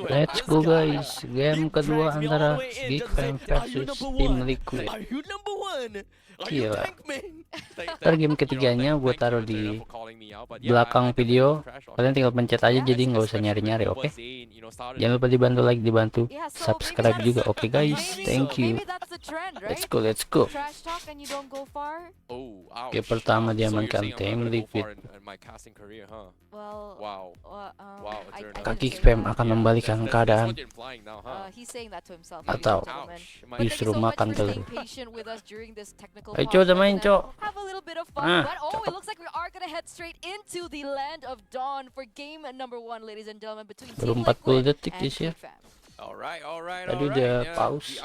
Let's go guys, game kedua antara Geek versus Team Liquid. Gila. Ntar game ketiganya gue taruh di belakang video. Kalian tinggal pencet aja, jadi nggak usah nyari-nyari, oke? Jangan lupa dibantu like, dibantu subscribe juga, oke guys? Thank you. Let's go, let's go. Game pertama diamankan Team Liquid. Kaki spam akan membalikan keadaan atau justru makan telur. Ayo coba udah main cok. It looks like we are gonna head straight into the land of dawn for game number 1, ladies and gentlemen, between Baru Team 40 Liquid detik and ya. Geek. Tadi udah pause.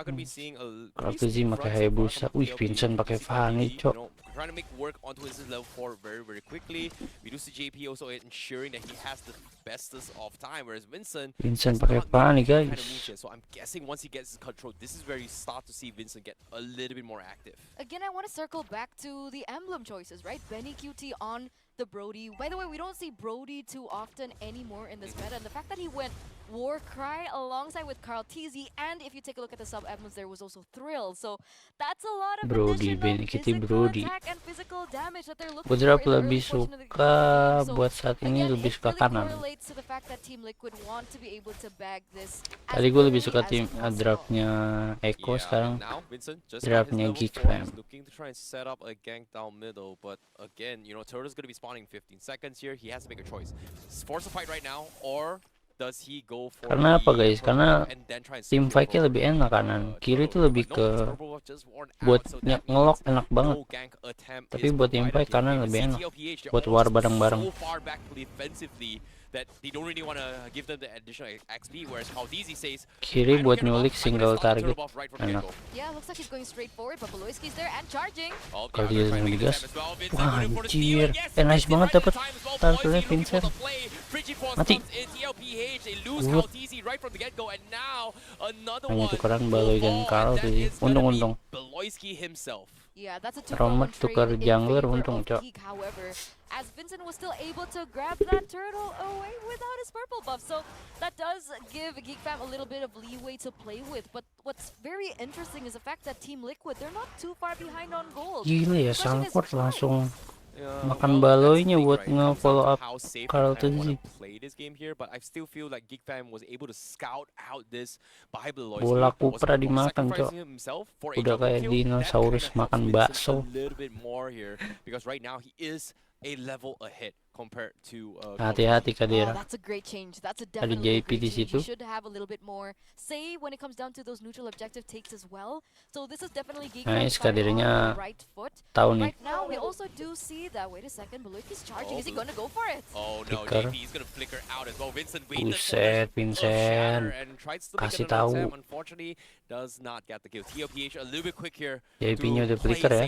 Kartuzi pakai Hayabusa. Wih, Vincent pakai Fanny cok. Trying to make work onto his level 4 very quickly. We do see JP also ensuring that he has the bestest of time, whereas Vincent pakai Fanny guys. So I'm guessing once he gets his control, this is where you start to see Vincent get a little bit more active. Again, I want to circle back to the emblem choices, right? Benny QT on the Brody. By the way, we don't see Brody too often anymore in this meta, and the fact that he went Warcry alongside with Carl TZ, and if you take a look at the sub-emblems, there was also Thrill. So that's a lot of Brody, additional physical Brody. attack and physical damage that they're looking Beberapa for in the lebih early portion of the suka game. So, buat saat ini again, lebih it suka really kanan. correlates to the fact that Team Liquid want to be able to bag this as Tadi gue lebih early suka as tim possible. draftnya Eko, sekarang Now Vincent just draftnya got his Geek level 4. He's fam. looking to try and set up a gank down middle, but again, you know, Turtle's gonna be spawning 15 seconds here. He has to make a choice. Force a fight right now, or does he go for Karena apa guys? Karena and then try and tim fight-nya lebih enak kanan. Kiri itu lebih ke buat ngelok enak banget. Tapi buat tim fight kanan lebih enak. Buat war bareng-bareng. That they don't really want to give them the additional XP, whereas Kaldizi says Kiri buat nyulik single target enak. Yeah, looks like he's going straight forward, but Beloyski's there and charging. Kalau dia yang digas, wah anjir, nice banget dapat targetnya Vincent. Mati. Good. Hanya tukeran Baloy dan Carl sih. Untung-untung. Yeah, that's a Romet tukar jungler, untung cok. However, as Vincent was still able to grab that turtle away without his purple buff, so that does give Geek Fam a little bit of leeway to play with. But what's very interesting is the fact that Team Liquid, they're not too far behind on gold. Gila ya, Sangkot langsung makan Baloynya buat nge-follow up Carl TZ. Bola Kupra dimakan cok. Udah kayak dinosaurus makan bakso. Hati-hati Kadira. Ada JP di situ. Nice, Kadirnya tahu nih. Flicker. Buset, Vincent. Kasih tahu. JP-nya udah flicker ya.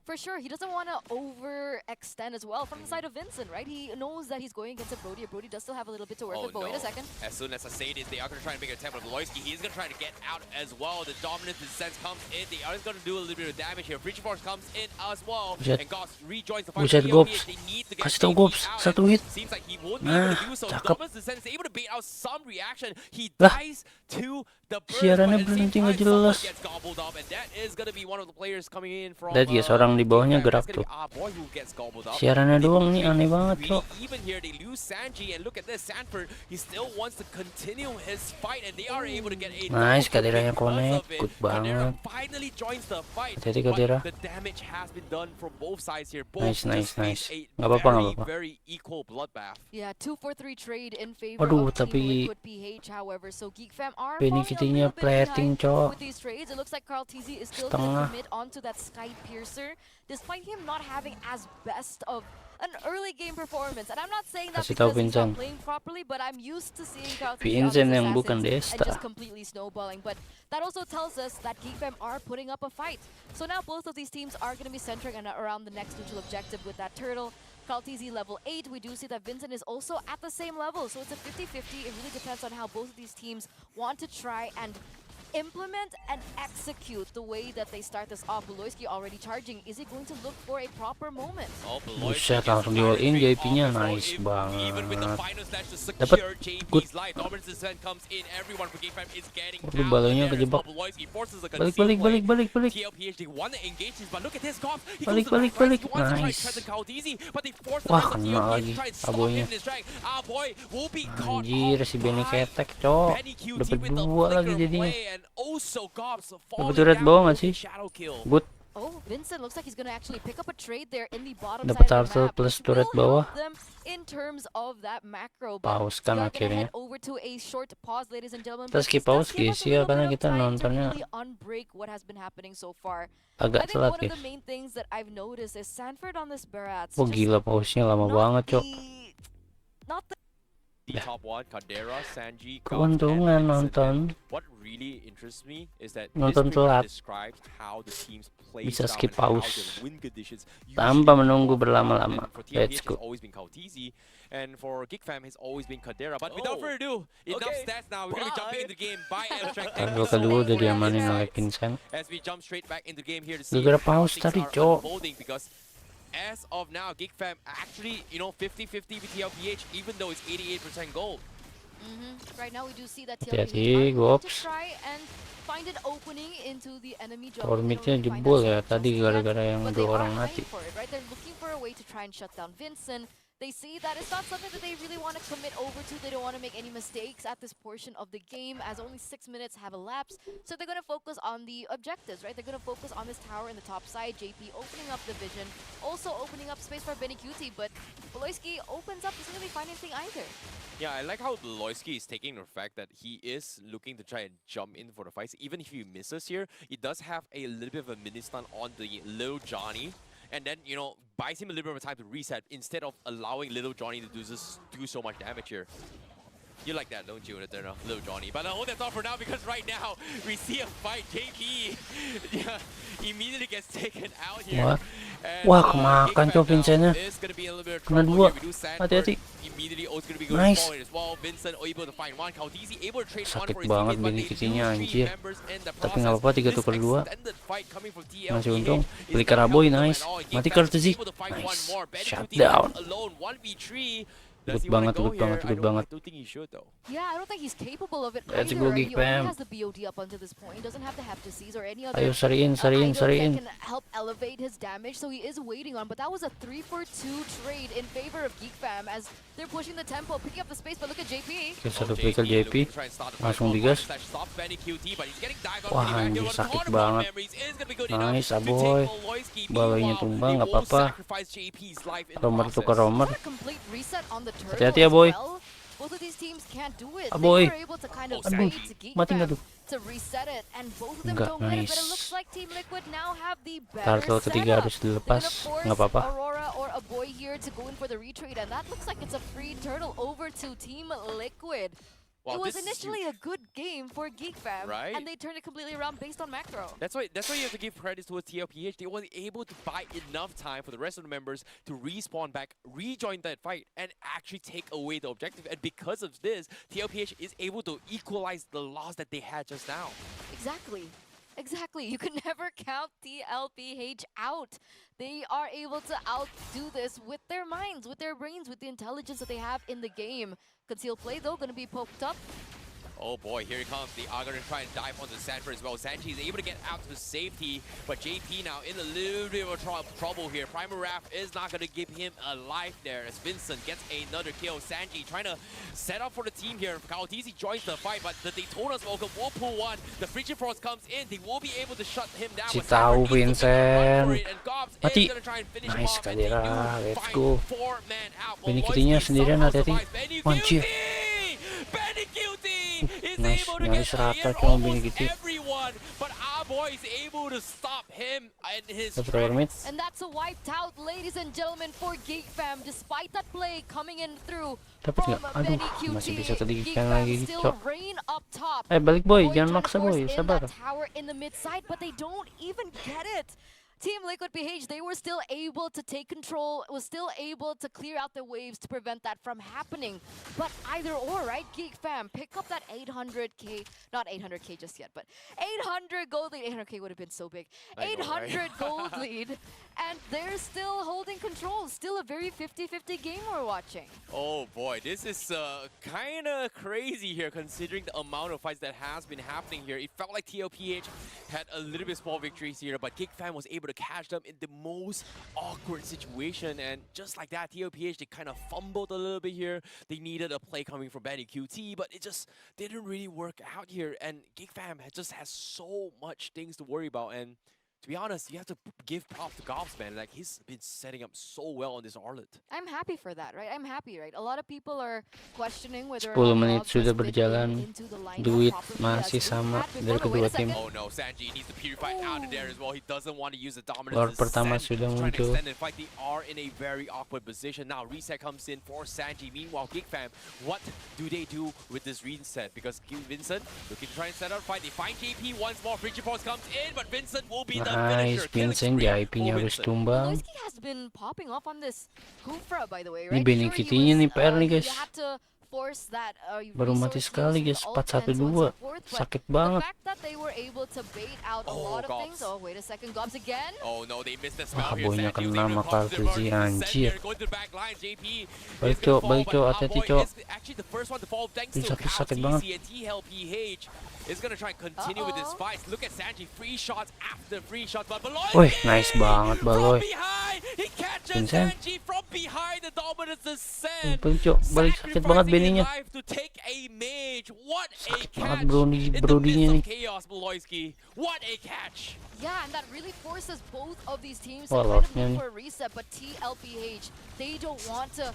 For sure, he doesn't want to overextend as well from the side of Vincent, right? He knows that he's going against a Brody. Brody does still have a little bit to work with, but wait a second. As soon as I say this, they are going to try and make an attempt on Beloyski. He's going to try to get out as well. The dominant sense comes in. They are going to do a little bit of damage here. Breaching Force comes in as well. And Goss rejoins the fight. Buset, Gops. Kasih tau Gops, satu hit. Nah, cakep. Lah, siarannya berhenti nggak jelas. Lihat guys, orang di bawahnya gerak tuh. Siarannya doang nih, aneh banget cok. Nice, Kadiranya connect, good banget. Hati-hati Kadira. Nice. Gak apa-apa. Aduh, tapi benefitingnya plating cok. Setengah. Despite him not having as best of an early game performance, and I'm not saying that Kasih tahu because he's not Vincent. playing properly, but I'm used to seeing Carl Vincent yang and bukan Desta. just completely snowballing. But that also tells us that Geek Fam are putting up a fight. So now both of these teams are going to be centering around the next neutral objective with that turtle. Carl TZ level 8, we do see that Vincent is also at the same level, so it's a 50-50. It really depends on how both of these teams want to try and implement and execute the way that they start this off. Beloyski already charging. Is he going to look for a proper moment? Buset, langsung di all in JP-nya, nice banget. Dapat good. Waduh, balonya kejebak. Balik. Balik. Nice. Wah, kena lagi aboynya. Anjir, si Benny ketek, cok. Dapat 2 lagi jadinya. Dapat turret bawah nggak sih? Good. Oh, Vincent looks like he's gonna actually pick up a trade there in the bottom Dapat side of the turtle map, plus which turret will bawah. help them in terms of that macro. Paus kan we are gonna akhirnya. head over to a short pause, ladies and gentlemen. Kita but skip this does pause give guys us a ya, little karena bit of kita time to nontonnya really unbreak what has been happening so far. agak I think telat one of guys. the main things that I've noticed is Sanford on this Barats. Oh gila, pause-nya lama banget, cok. Not the The top one, Caldera, Sanji, Keuntungan nonton. What really interests me is that Nonton this telat. describes how the teams play Bisa style skip and how pause. their win conditions Tanpa usually menunggu perform. berlama-lama. And for Let's TLPH, go. it's always been Kautizi, and for Geek Fam, it's always been Caldera. But without further ado, enough stats now. We're gonna be jumping into the game by abstract. Kargo kedua udah diamanin oleh Vincent. As we jump straight back into the game here to see Gara-gara how pause things tadi, are cok. unfolding, because as of now, Geek Fam actually, 50-50 with TLPH, even though it's 88% gold. Right now we do see that Hati-hati, TLPH are going to Gops. try and find an opening into the enemy Tower jungle. They mid-nya don't really find jebol that ya just tadi yet, gara-gara yang but they 2 are orang trying mati. for it, right? They're looking for a way to try and shut down Vincent. They see that it's not something that they really want to commit over to. They don't want to make any mistakes at this portion of the game, as only 6 minutes have elapsed. So they're going to focus on the objectives, right? They're going to focus on this tower in the top side. JP opening up the vision, also opening up space for Benny QT, but Beloyski opens up, doesn't really find anything either. Yeah, I like how Loisky is taking the fact that he is looking to try and jump in for the fights. Even if he misses here, he does have a little bit of a mini stun on the Little Johnny. And then, buys him a little bit of time to reset instead of allowing Little Johnny to do so much damage here. You like that, don't you, Little Johnny? But that's all for now, because right now, we see a fight. JP immediately gets taken out here. What? Wah, kemakan cok Vincent-nya. Kena 2. Hati-hati. Nice. Sakit banget Benny QT-nya anjir. Tapi nggak apa-apa, 3-2. Masih untung. Beli Karaboy, nice. Mati Courtesy. Nice. Shutdown. Good banget. Yeah, I don't think he's capable of it Let's either. go, Right? Geek He only Fam. has the BOD up until this point. He doesn't have the Heptases or any other Ayo sariin. items that can help elevate his damage, so he is waiting on. But that was a 3-for-2 trade in favor of Geek Fam as they're pushing the tempo, picking up the space. But look at JP. Oke, satu pick ke JP. Langsung digas. Wah, anjir sakit banget. Nice, aboy. Balonya tumbang, nggak apa-apa. Romer tukar Romer. What a complete reset on the turtle Hati-hati ya, as boy. well. Both of these teams can't do it. Aboy. They were able to kind of Aduh, trade to Geek mati nggak Fam tuh? to reset it, and both of them Enggak, don't get it. But it nice. looks like Team Liquid now have the better Turtle ketiga setup. harus They're dilepas, gonna force nggak apa-apa. Aurora or a boy here to go in for the retreat, and that looks like it's a free turtle over to Team Liquid. Wow, it was this is initially a good game for Geek Fam, Right? and they turned it completely around based on macro. That's why you have to give credit towards TLPH. They were able to buy enough time for the rest of the members to respawn back, rejoin that fight, and actually take away the objective. And because of this, TLPH is able to equalize the loss that they had just now. Exactly. You can never count TLPH out. They are able to outdo this with their minds, with their brains, with the intelligence that they have in the game. Concealed play, though, going to be poked up. Oh boy, here he comes. They are going to try and dive onto Sanford as well. Sanji is able to get out to safety, but JP now in a little bit of trouble here. Primer Raph is not going to give him a life there as Vincent gets another kill. Sanji trying to set up for the team here. Kautizi joins the fight, but the Daytona's welcome will pull one. The Frigid Frost comes in. They will be able to shut him down. Si tahu Vincent. Mati. Nice, Nice, Caldera. Let's go. Benny QT-nya sendirian, hati-hati. Anjir. Benny QT is Nice, able to nyaris get rata ahead cuma of Benny almost QT. everyone, but our boy is able to stop him and his Dapat tower mid. And that's a wiped out, ladies and gentlemen, for Geek Fam. Despite that play coming in through Dapat from nggak? Aduh, Benny QT, masih bisa Geek kedigikan Fam lagi, still cok. reign up top. Balik boy, Boy jangan trying to maksa force boy, in sabar. that tower in the mid side, but they don't even get it. Team Liquid PH, they were still able to take control, was still able to clear out the waves to prevent that from happening. But either or, right? Geek fam, pick up that 800k, not 800k just yet, but 800 gold lead. 800k would have been so big. 800 gold lead, and they're still holding control. Still a very 50-50 game we're watching. Oh boy, this is kind of crazy here considering the amount of fights that has been happening here. It felt like TLPH had a little bit small victories here, but Geek fam was able to catch them in the most awkward situation, and just like that, TLPH, they kind of fumbled a little bit here. They needed a play coming from Benny QT, but it just didn't really work out here, and Geek fam just has so much things to worry about. And to be honest, you have to give props to Gobs, man. Like, he's been setting up so well on this Arlet. I'm happy for that, right? I'm happy, right? A lot of people are questioning whether 10 menit sudah berjalan, duit masih sama dari kedua tim. Oh no, Sanji needs to purify out of there as well. He doesn't want to use the dominance. Lord pertama sudah muncul. They are in a very awkward position. Now reset comes in for Sanji. Meanwhile, Geek fam, what do they do with this reset? Because Vincent looking to try and set up a fight. They find JP once more. Frigid Force comes in, but Vincent will be the Nice, Vincent, di IP-nya harus tumbang. Loisky has been popping off on this Kufra, by the way, Ini right? benefitnya nih PR nih guys. Force that, Baru mati sekali guys, 4-1-2. Sakit banget. The fact that they were able to bait out a lot of things. Oh, wait a second, Gobs again. Oh no, they missed the spell. Boynya kena sama Kartuzi, anjir. Balik cok, hati-hati cok. Sakit banget. Is gonna try and continue with this fight. Look at Sanji, free shots after free shots, but Baloy. Wih, nice banget Baloy. He catches Sanji from behind, the dominance descent. Balik sakit banget Benny-nya. Sakit banget Brody-nya nih. What a catch. Yeah, and that really forces both of these teams Wah, to kind of Lordnya move nih. for a reset, but TLPH, they don't want to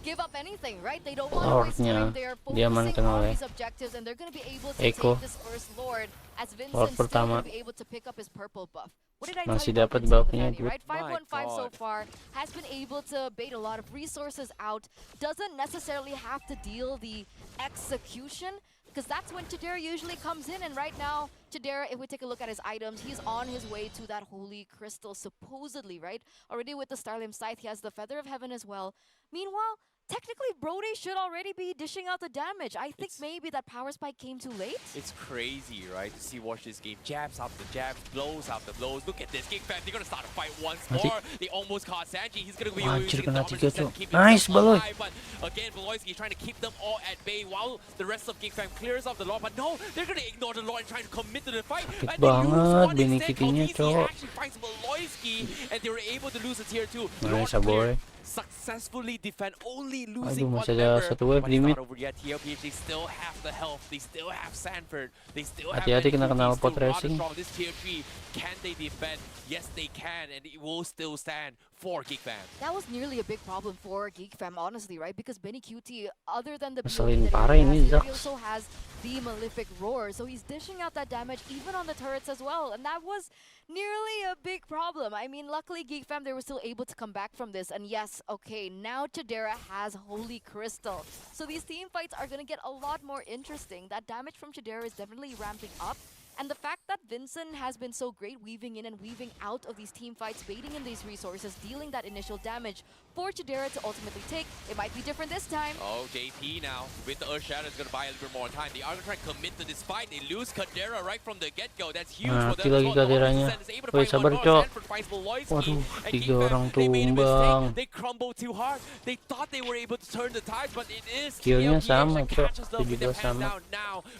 give up anything, right? They don't want to waste time. They're focusing on these objectives, and they're going to be able to take this first Lord as Vincent still going to be able to pick up his purple buff. What did I tell you about Vincent, right? 515 so far, has been able to bait a lot of resources out, doesn't necessarily have to deal the execution, because that's when Chidera usually comes in, and right now, Chidera, if we take a look at his items, he's on his way to that Holy Crystal, supposedly, right? Already with the Starlim Scythe, he has the Feather of Heaven as well. Meanwhile, technically, Brody should already be dishing out the damage. I think maybe that power spike came too late. It's crazy, right? To see watch this game. Jabs after jabs, blows after blows. Look at this. Geek fam, they're going to start a fight once more. They almost caught Sanji. He's going to be using the dominance to keep nice, Baloy. But again, Baloyski is trying to keep them all at bay while the rest of Geek fam clears off the Lord. But no, they're going to ignore the Lord and try to commit to the fight. Sakit And they lose banget one Benny-nya instead. cok. Actually finds Baloyski, and they were able to lose a tier 2. Nice, Lord boy. cleared, successfully defend, only losing Aduh, one masih ada member. satu wave But di it's mid. not over yet. TLPH, they still have the health, they still have Sanford, they still have Hati-hati kena NQT, knalpot still rather racing. strong. This tier 3, can they defend? Yes, they can, and it will still stand for Geek fam. That was nearly a big problem for Geek fam, honestly, right? Because Benny QT, other than the Ngeselin ability that parah he ini, has, Zax. he also has the Malefic Roar, so he's dishing out that damage even on the turrets as well, and that was nearly a big problem. I mean, luckily Geek fam, they were still able to come back from this, and yes, okay, now Chidera has Holy Crystal, so these team fights are going to get a lot more interesting. That damage from Chidera is definitely ramping up. And the fact that Vincent has been so great weaving in and weaving out of these team fights, baiting in these resources, dealing that initial damage for Chidera to ultimately take, it might be different this time. Oh, JP now with the Earth Shadow is going to buy a little bit more time. They are going to try and commit to this fight. They lose Kadera right from the get-go. That's huge for them. Mati lagi Kaderanya. Woi, sabar cok. Waduh, 3 orang tumbang. They crumble too hard. They thought they were able to turn the tides, but it is Skillnya sama cok, itu juga sama.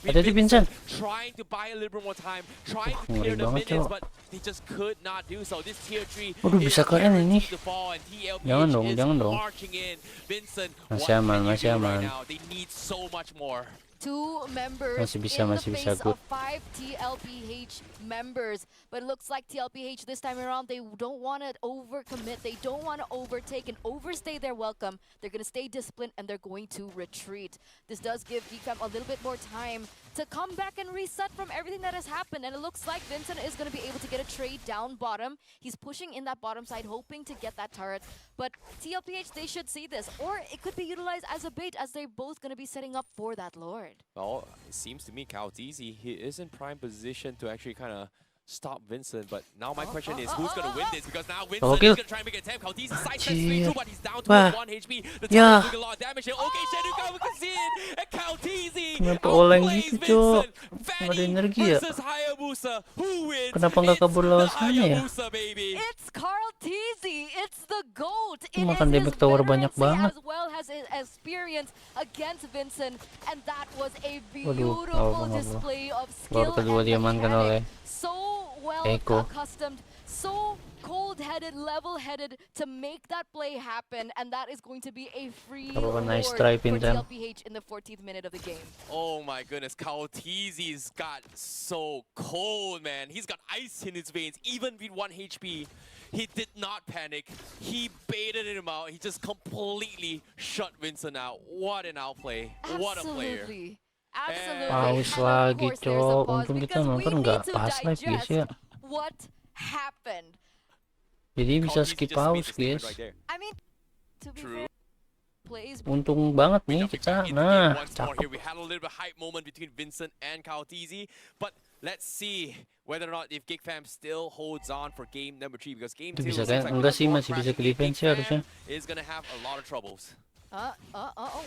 Hati-hati Vincent. Trying to buy a little bit more time, trying to Ngeri clear the banget, minions, cok. but they just could not do so. This tier 3 Waduh, bisa keren ini. to fall, and TLPH Jangan dong, is jangan dong. marching in. Vincent, Masih what aman, can you masih do right aman. now? They need so much more. 2 members Masih bisa, in the masih bisa, face good. of 5 TLPH members. But it looks like TLPH this time around, they don't want to overcommit. They don't want to overtake and overstay their welcome. They're going to stay disciplined and they're going to retreat. This does give Geek fam a little bit more time to come back and reset from everything that has happened. And it looks like Vincent is going to be able to get a trade down bottom. He's pushing in that bottom side, hoping to get that turret. But TLPH, they should see this. Or it could be utilized as a bait as they're both going to be setting up for that Lord. Well, it seems to me Kaltizi, he is in prime position to actually kind of stop Vincent, but now my question is who's gonna win this? Because now Vincent Double kill. is gonna try and make a attempt. Kalti's side steps Anjir. through, but he's down to Wah. 1 HP. The Ya. top is doing a lot of damage here. Okay, Shenuka, we can see it. And Kaltizi Kenapa oleng outplays gitu, Cok? Vincent. Nggak ada Fanny energi ya? versus Hayabusa. Who wins? Kenapa nggak It's kabur the lewat sana ya? Hayabusa, baby. It's Carl Teasy. It's the GOAT. It makan is his damage tower banyak veterancy banget. as well as his experience against Vincent, and that was a Waduh, beautiful apa. display of Baru skill kedua and diamankan oleh mechanic. So well Eko. accustomed, so cold-headed, level-headed to make that play happen, and that is going to be a free Apa, nice reward try, for Pintan. TLPH in the 14th minute of the game. Oh my goodness, Kaltizi's got so cold, man. He's got ice in his veins, even with 1 HP. He did not panic. He baited him out. He just completely shut Vincent out. What an outplay. What a player. Absolutely. Absolutely. Paus And of lagi, course, there's a Cok. pause Untung kita because we nonton need nggak to pas live, guys, digest ya. what happened. Jadi bisa Kaltizi skip just made pause, the statement guys. right there. I mean, to be True. fair, plays Untung banget nih Jumping kita. back into the game Nah, once more cakep. here. We had a little bit hype moment between Vincent and Kaltizi, but let's see whether or not if Geek Fam still holds on for game number 3, because game Itu 2 bisa looks kan? like Enggak with sih, the masih more bisa ke crashing, defense Geek ya harusnya. Fam is gonna have a lot of troubles. Oh,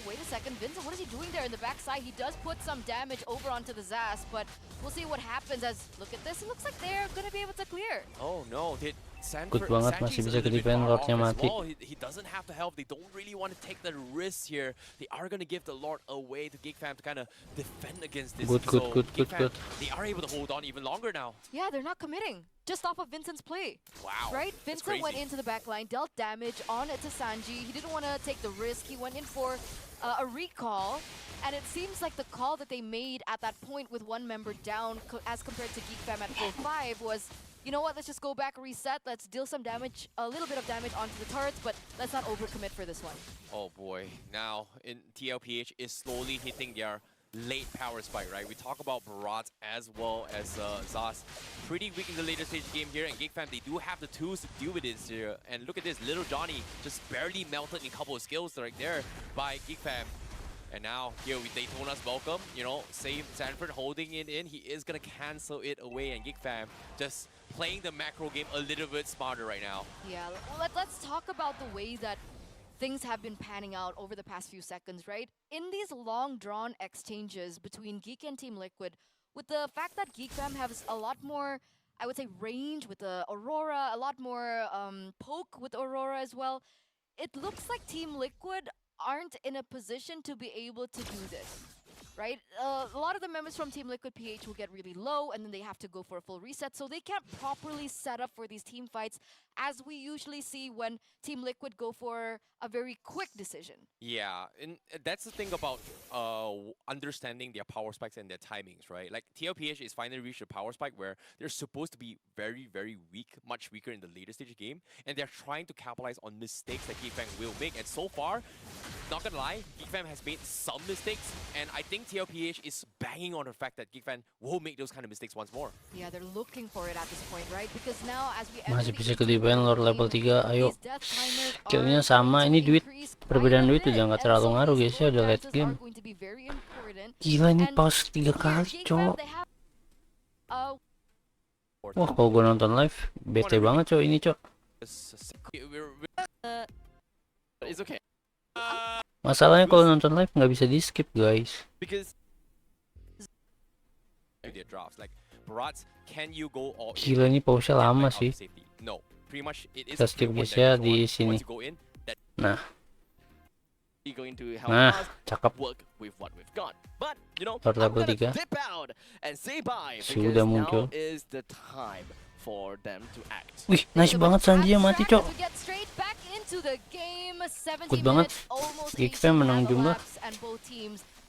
wait a second. Vincent, what is he doing there in the backside? He does put some damage over onto the Zas, but we'll see what happens as, look at this, it looks like they're going to be able to clear. Oh no, did Good banget, masih bisa ke defend, Lordnya mati. He doesn't have the help. They don't really want to take the risk here. They are going to give the Lord away to Geek Fam to kind of defend against this. Good. Geek Fam, they are able to hold on even longer now. Yeah, they're not committing. Just off of Vincent's play. Wow. Right? That's Vincent went crazy. into the back line, dealt damage on it to Sanji. He didn't want to take the risk. He went in for a recall. And it seems like the call that they made at that point with one member down as compared to Geek Fam at full 5 was, you know what, let's just go back, reset, let's deal some damage, a little bit of damage onto the turrets, but let's not overcommit for this one. Oh boy. Now, TLPH is slowly hitting their late power spike, right? We talk about Barat as well as Zas. Pretty weak in the later stage game here, and Geek Fam, they do have the tools to deal with this here. And look at this, Little Johnny just barely melted in a couple of skills right there by Geek Fam. And now, here with Daytona's welcome, you know, save Sanford holding it in. He is going to cancel it away, and Geek Fam just playing the macro game a little bit smarter right now. Yeah, let's talk about the way that things have been panning out over the past few seconds, right? In these long drawn exchanges between Geek and Team Liquid, with the fact that Geek Fam has a lot more, I would say, range with the Aurora, a lot more poke with Aurora as well, it looks like Team Liquid aren't in a position to be able to do this. Right? A lot of the members from Team Liquid PH will get really low and then they have to go for a full reset, so they can't properly set up for these team fights as we usually see when Team Liquid go for a very quick decision. Yeah, and that's the thing about understanding their power spikes and their timings, right? Like TLPH is finally reached a power spike where they're supposed to be very, very weak, much weaker in the later stage of the game, and they're trying to capitalize on mistakes that Geek Fam will make. And so far, not gonna lie, Geek Fam has made some mistakes, and I think TLPH is banging on the fact that Geek Fam will make those kind of mistakes once more. Yeah, they're looking for it at this point, right? Because now as we Masih bisa ke defend Lord level 3, ayo. Skillnya sama, ini duit, perbedaan duit udah nggak terlalu ngaruh guys ya, udah late game. Gila ini pause 3 kali, Cok. Wah, kalau gue nonton live, bete banget, Cok, ini, Cok. It's okay. Masalahnya kalau nonton live nggak bisa di skip, guys. Because their drops, like Barats, can you go all in? Gila ini pause-nya lama sih. No, pretty much it is. Kita skip guys ya di sini. Nah, going to help nah, us cakep. work with what we've got. But you know, Lord I'm level gonna 3. dip out and say bye Sudah because muncul. now is the time for them to act. Wih, nice banget Sanji yang mati, Cok. Good banget. Geek Fam menang jumlah.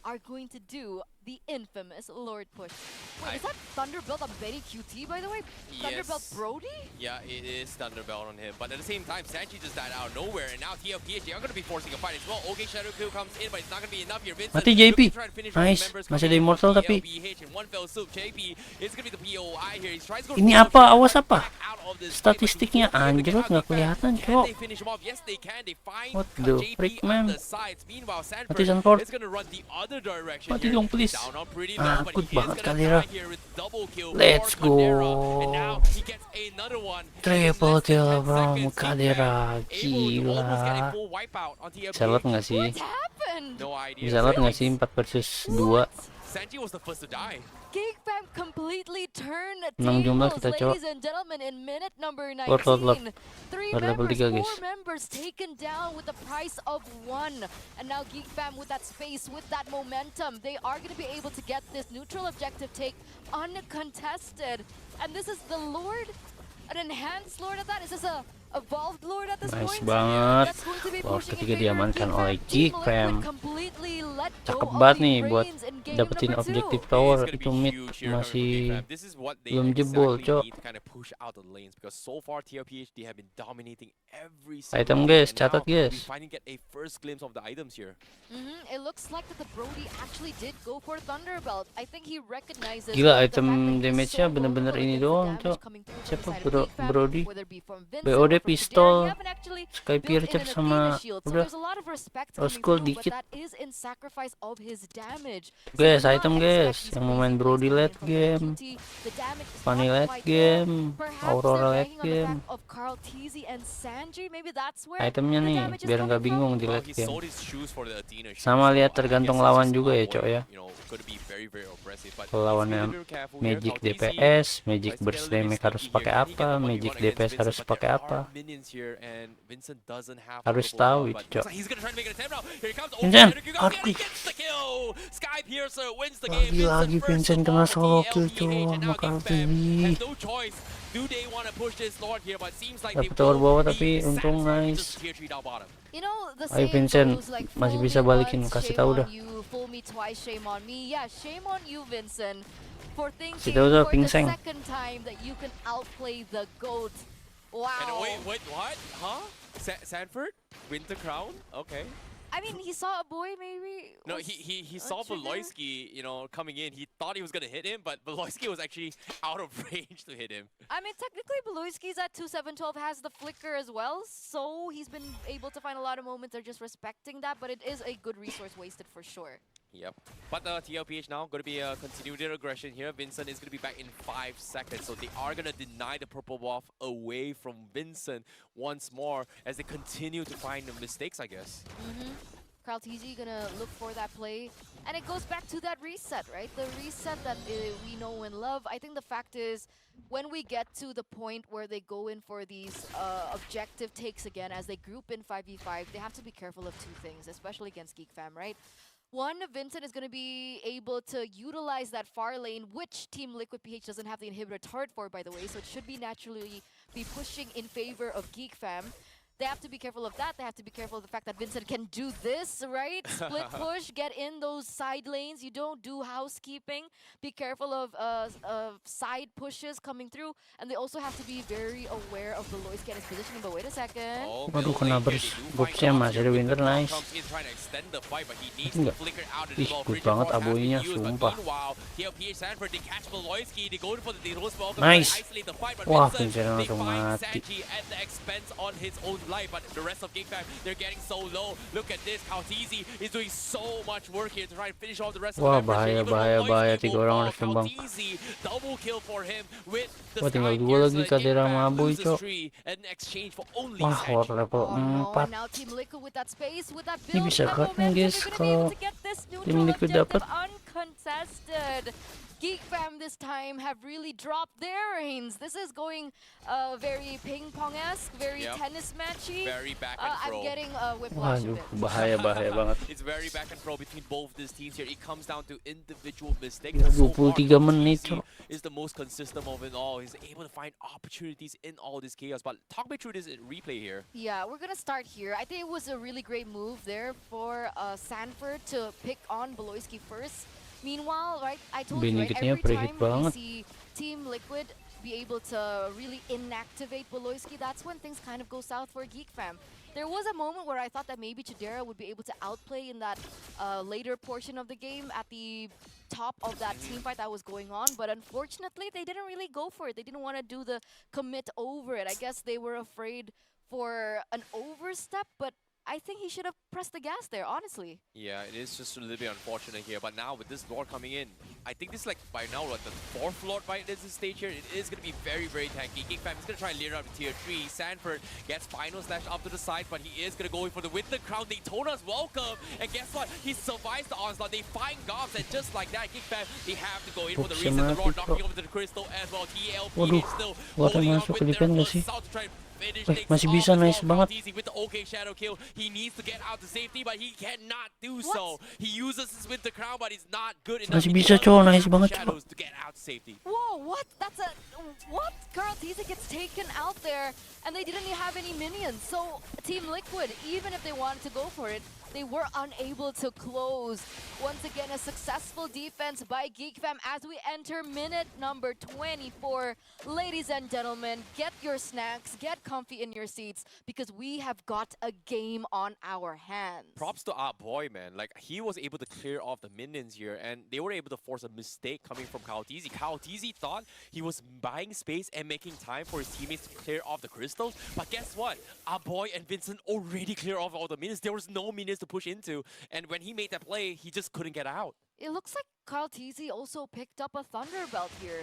Are going to do the infamous Lord push. Wait, is that Thunderbelt on Benny QT, by the way? Thunderbelt Brody? Yeah, it is Thunderbelt on him. But at the same time, Sanji just died out of nowhere, and now TLPH are going to be forcing a fight as well. Okay, Shadow Kill comes in, but it's not going to be enough here. Vincent Mati JP. trying to finish Nice. members Masih ada coming in immortal from tapi. TLPH in one fell swoop. JP is going to be the POI here. He's trying to go Ini for apa? the Awas apa? back out of this Statistiknya fight, but he anjrot nggak kelihatan, Can Cok. they finish him off? Yes, they can. They find What the JP freak, on man? the sides. Meanwhile, Mati Sanford Sanford. is going to run the other other direction Mati here. dong, please. Down on pretty low, but Good he is banget gonna Kadira. die here with double kill Let's for Kadira. And go. now he gets another one. Triple In less than kill 10 from seconds, Kadira. able to almost get a Gila. full wipeout on Bisa lot TLPH. nggak sih? What happened? No idea. Bisa lot nggak sih 4 versus 2? Sanji was the first to die. Geek Fam completely turned Menang jumlah tables, kita, Cok. ladies and gentlemen, in minute number 19. Lot. Three Baru level members, 3 four guys. members taken down with the price of 1. And now Geek Fam with that space, with that momentum, they are going to be able to get this neutral objective take uncontested. And this is the Lord, an enhanced Lord at that. Is this a evolved Lord at this Nice point? banget. That's going to be Lord pushing in ketiga favor of diamankan Geek oleh Fam. Geek Team Fam. Liquid completely let go Cakep of banget the nih buat reins in game dapetin number 2. objektif It is tower. gonna Itu be mid huge here coming from masih Geek Fam. This is what they belum jebol, exactly Cok. need to kind of push out the lanes, because so far TLPH they have been dominating every Item, single guys, lane, and catat, now guys. we finally get a first glimpse of the items here. It looks like that the Brody actually did go for Thunderbelt. I think he recognizes Gila, the item fact that he's damage-nya so bener-bener vulnerable ini against the doang, damage Cok. coming through from Siapa the side of Geek Fam, Brody? whether it be from Vincent BOD or from pistol, Kadira. He haven't actually Sky built in Piercer an sama Athena shield, so udah. there's a lot of respect Rose coming gold through, but dikit. that is in sacrifice of his damage. So Guys, do not item expect guys, these yang mau crazy main plays Brody coming late from game, QT. The damage is Funny not late quite there. game, Perhaps Aurora they're late banking on the game. fact of Carl Teasy and Sanji. Maybe that's where Itemnya the nih, damage is biar nggak coming from. bingung di Well, late he game. sold his shoes for the Athena shoes, Sama so lihat I tergantung guess it's lawan just juga ya, avoid, Cok ya. you know, gonna be very aggressive, but Kalau he's lawannya gonna be very careful here. Magic Kaltisi DPS, Magic tries to get a burst little bit damage harus sneaky pakai here. Can he apa, get the 1v1 Magic against DPS Vincent? harus But pakai there apa. are minions here, and Vincent doesn't have Harus the tahu purple itu, buff, but Cok. looks like he's gonna try to make an attempt now. Here he comes. Vincent, He aduh. gets the kill. Sky Piercer wins the game. Lagi first Vincent of kena all for solo kill, TLPH, Cok, and now sama Carl Geek Fam TV. has no choice. Do they want to push this Lord here? But it seems like they Dapet tower bawah will tapi be untung satisfied with nice. just tier 3 down bottom. You know, the Ayo saying Vincent, goes like, masih fool bisa me balikin, once, kasih shame tahu on dah. you, fool me twice, shame on me. Yeah, shame on you, Vincent, for thinking tahu dah, for the pingseng. second time that you can outplay the GOAT. Wow. And wait, what? Huh? Sanford? Winter Crown? Okay. I mean, he saw a boy maybe. No, was he a saw trigger. Beloyski, you know, coming in. He thought he was gonna hit him, but Beloyski was actually out of range to hit him. I mean, technically, Beloyski's at 2-7-12 has the flicker as well, so he's been able to find a lot of moments. They're just respecting that, but it is a good resource wasted for sure. Yep. But TLPH now going to be continue their aggression here. Vincent is going to be back in 5 seconds, so they are going to deny the purple buff away from Vincent once more as they continue to find the mistakes, I guess. Carl TZ gonna look for that play, and it goes back to that reset, right? The reset that we know and love. I think the fact is, when we get to the point where they go in for these objective takes again, as they group in 5v5, they have to be careful of two things, especially against Geek Fam, right? One, Vincent is going to be able to utilize that far lane, which Team Liquid PH doesn't have the inhibitor turret for, by the way, so it should be naturally be pushing in favor of Geek Fam. They have to be careful of that. They have to be careful of the fact that Vincent can do this, right? Split push, get in those side lanes. You don't do housekeeping. Be careful of side pushes coming through. And they also have to be very aware of the Beloyski and his positioning. But wait a second. Waduh, kena burst-nya masih ada Winter, nice. Enggak. Ih, good banget aboinya, sumpah. Nice. Wah, Vincent langsung mati. But the rest of Geek Fam, they're getting so low. Look at this, Kautizi is doing so much work here to try and finish off the rest Wah, of the bahaya, members. bahaya, Even bahaya. Beloyski 3 will orang fall. harus tumbang. Kautizi, double kill for him with the Wah, tinggal Sky 2 Piercer. lagi, Geek Kadira Fam sama Aboy, loses Cok. 3 in exchange for only Wah, Sanji. war level Oh no, 4. and now Team Liquid with that space, with that Ini build, bisa that cut nih, momentum, guys, they're gonna be kalau able to get this Team neutral Liquid objective dapat. uncontested. Geek Fam this time have really dropped their reins. This is going very ping-pong-esque, very Yep. tennis matchy. Very back and I'm throw. getting whiplash Waduh, a bit. bahaya banget. It's very back and throw between both these teams here. It comes down to individual mistakes. Ya, And so far, 23 menit, Kautizi Cok. is the most consistent of it all. He's able to find opportunities in all this chaos. But talk me through this replay here. Yeah, we're gonna start here. I think it was a really great move there for Sanford to pick on Beloyski first. Meanwhile, right, I told you, right, Benedictnya every pre-hit time we banget. see Team Liquid be able to really inactivate Beloyski, that's when things kind of go south for Geek Fam. There was a moment where I thought that maybe Chidera would be able to outplay in that later portion of the game at the top of that team fight that was going on, but unfortunately they didn't really go for it. They didn't want to do the commit over it. I guess they were afraid for an overstep, but I think he should have pressed the gas there, honestly. Yeah, it is just a little bit unfortunate here, but now with this Lord coming in, I think this is like by now like the 4th Lord by this stage here. It is going to be very, very tanky. Geek Fam is going to try and lead up to tier 3. Sanford gets final slash up to the side, but he is going to go in for the Winter Crown. Daytona's welcome, and guess what? He survives the onslaught. They find Gobs, and just like that, Geek Fam, they have to go in for the reason. The Lord knocking over to the Crystal as well. TLP is still holding on with their assault to try and finish things masih off bisa, as well. nice banget. Easy with the OK Shadow kill. He needs to get out to safety, but he cannot do so. He uses his Winter Crown, but he's not good enough. Masih bisa, cowok, nice banget, cowok. Shadows to get out to safety. Whoa, what? That's a... What? Carl Teasy gets taken out there, and they didn't have any minions. So, Team Liquid, even if they wanted to go for it, they were unable to close. Once again, a successful defense by Geek Fam as we enter minute number 24. Ladies and gentlemen, get your snacks, get comfy in your seats, because we have got a game on our hands. Props to our boy, man. Like, he was able to clear off the minions here, and they were able to force a mistake coming from Kaotizi. Kaotizi thought he was buying space and making time for his teammates to clear off the crystals, but guess what? Our boy and Vincent already cleared off all the minions. There was no minions to push into, and when he made that play, he just couldn't get out. It looks like Carl Teasy also picked up a Thunderbelt here.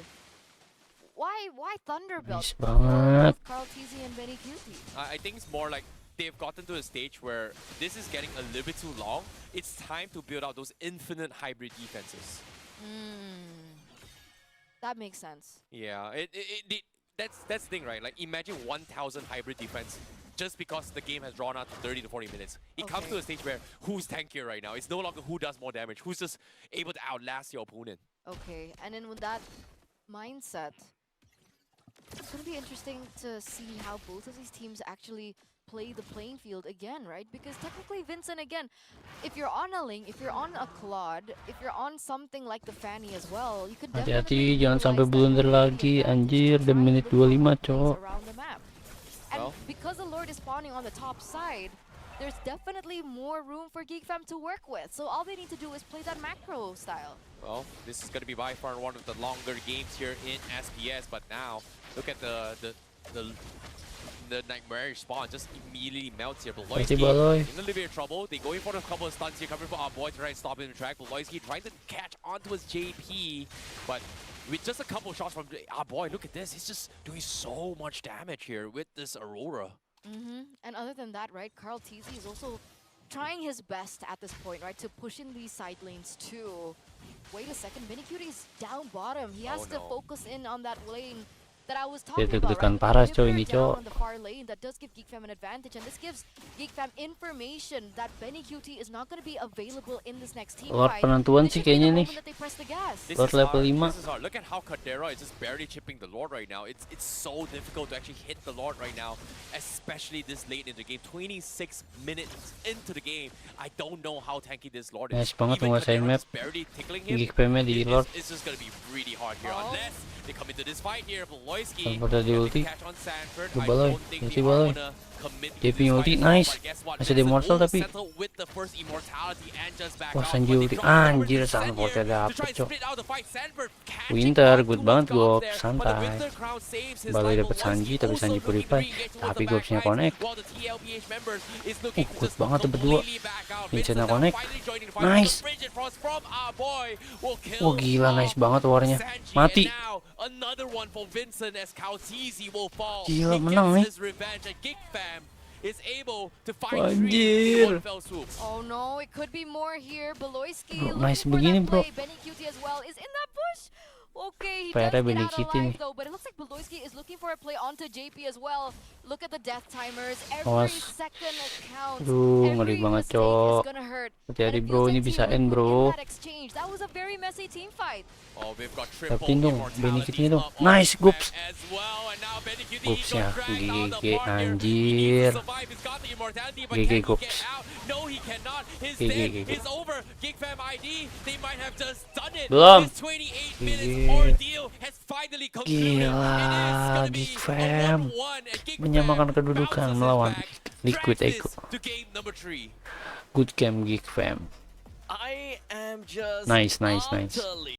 Why Thunderbelt? Nice banget. Carl Teasy and Benny Cutie. I think it's more like they've gotten to a stage where this is getting a little bit too long. It's time to build out those infinite hybrid defenses. That makes sense. Yeah, that's the thing, right? Like, imagine 1,000 hybrid defense just because the game has drawn out to 30 to 40 minutes. It comes to a stage where who's tankier right now? It's no longer who does more damage, who's just able to outlast your opponent. Okay, and then with that mindset, it's going to be interesting to see how both of these teams actually play the playing field again, right? Because technically, Vincent, again, if you're on a Ling, if you're on a Claude, if you're on something like the Fanny as well, you could Hati-hati, jangan sampai blunder lagi, anjir. Udah menit 25, cowok. around the map. And because the Lord is spawning on the top side, there's definitely more room for Geek Fam to work with. So all they need to do is play that macro style. Well, this is going to be by far one of the longer games here in SPS, but now look at the nightmarish spawn just immediately melts here. But Loyski in a little bit of trouble. They go in for a couple of stunts here coming for our boy to try and stop him in the track. But Loyski trying to catch onto his JP, but with just a couple shots from our boy, look at this. He's just doing so much damage here with this Aurora. And other than that, right, Carl Teasy is also trying his best at this point, right, to push in these side lanes too. Wait a second, Minicutie down bottom. He has to focus in on that lane that I was talking about, right? Parah, coy, ini, Down cowok. on the far lane, that does give Geek Fam an advantage, and this gives Geek Fam information that Benny QT is not going to be available in this next team Lord fight. penentuan This sih should be the kayaknya nih. moment that they press the gas. Lord level 5. This is hard. Look at how Kadera is just barely chipping the Lord right now. It's so difficult to actually hit the Lord right now, especially this late in the game. 26 minutes into the game. I don't know how tanky this Lord is. Nice banget Even menguasai Kadera map. is barely tickling him. Geek Fam-nya di Lord. It's just gonna be really hard here unless they come into this fight here. But Loyski Pada di ulti. catch on Sanford. Tuh, I baloy. don't think Masih they are baloy. gonna commit to JP this ulti, fight as well, nice. but guess what? Masih ada Vincent immortal will tapi. settle with the first immortality and just back Wah, out. Sanji But they ulti. drop the Anjir, first Sanford here to dapet, try and cok. split out the fight. Sanford catching Winter, on good to banget, his Gobs Gob. there, but the Santai. Winter Crown saves his Baloy life. dapet But Sanji, Loyski tapi also Sanji looking to purify. re-engage towards Tapi the Gobsnya back connect. lines, while the TLPH members is looking to Good just banget tuh berdua. completely back out. Vincent Vincent now connect. finally joining the fight. Nice. The Bridget Frost from our boy will kill Wah, gila, nice off banget warnya. Sanji. Mati. And now another one for Vincent as Kaotizi will fall. Gila, He menang nih. gets his revenge, and Geek Fam is able to find Anjir. in one fell swoop. Oh no, it could be more here. Beloyski Bro, looking nice for begini, that bro. play. Benny QT as well is in that bush. Okay, he PR-nya does get Benny out QT alive nih. though, but it looks like Beloyski is looking for a play onto JP as well. Look at the death timers. Every Awas. second counts. Aduh, ngeri Every banget, mistake cok. is gonna hurt. Hati-hati, And it bro, feels ini like bisa Team end, Liquid bro. in that exchange. That was a very messy team fight. Oh, we've got triple Dapetin dong, immortality Benny QT dong. up on Nice, Geek Goops. Fam as well, and now Benny QT Goopsnya, got dragged out of the GG, park here. He needs anjir. to survive. He's got the immortality, but GG, can he Goops. get out? No, he cannot. His GG, death GG. is over. Geek Fam ID, they might have just done it. Belum. This 28 minutes GG. ordeal has finally concluded. Gila, It is gonna be Geek a Fam 1-1, and Geek menyamakan Fam kedudukan bounces melawan back, Liquid drags Echo. this to game number 3. Good game, Geek Fam. I am just Nice, nice, nice. utterly